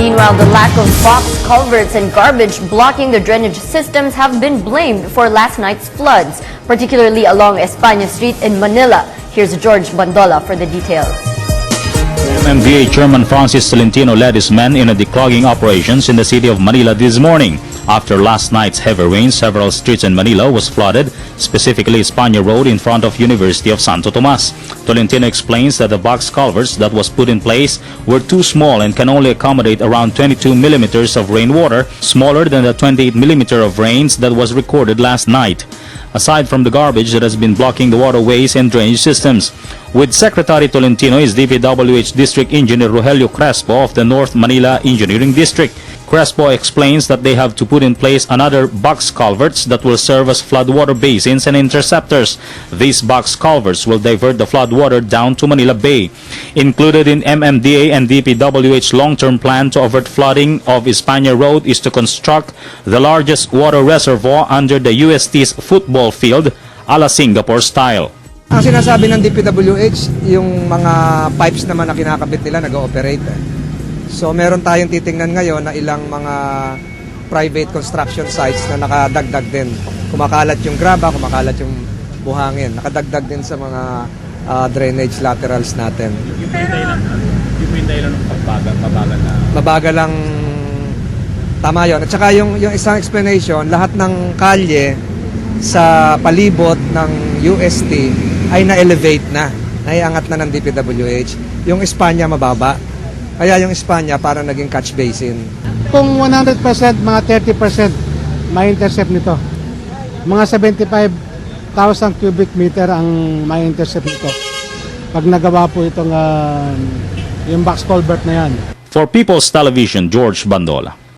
Meanwhile, the lack of box culverts and garbage blocking the drainage systems have been blamed for last night's floods, particularly along España Street in Manila. Here's George Bandola for the details. MMDA Chairman Francis Tolentino led his men in a declogging operations in the city of Manila this morning. After last night's heavy rain, several streets in Manila was flooded, specifically España Road in front of University of Santo Tomas. Tolentino explains that the box culverts that was put in place were too small and can only accommodate around 22 millimeters of rainwater, smaller than the 28 millimeter of rains that was recorded last night. Aside from the garbage that has been blocking the waterways and drainage systems. With Secretary Tolentino is DPWH District Engineer Rogelio Crespo of the North Manila Engineering District. Crespo explains that they have to put in place another box culverts that will serve as floodwater basins and interceptors. These box culverts will divert the floodwater down to Manila Bay. Included in MMDA and DPWH long-term plan to avert flooding of España Road is to construct the largest water reservoir under the UST's football field, a la Singapore style. Ang sinasabi ng DPWH, yung mga pipes naman na kinakabit nila nag-ooperate. So meron tayong titingnan ngayon na ilang mga private construction sites na nakadagdag din. Kumakalat yung graba, kumakalat yung buhangin. Nakadagdag din sa mga drainage laterals natin. Yung dahilan ng mabagal na? Mabagal lang, tama yun. At saka yung isang explanation, lahat ng kalye sa palibot ng UST ay na-elevate na. Naiangat na ng DPWH. Yung Espanya mababa. Kaya yung Espanya para naging catch basin. Kung 100%, mga 30% may intercept nito. Mga 75,000 cubic meter ang may intercept nito. Pag nagawa po itong yung box culvert na yan. For People's Television, George Bandola.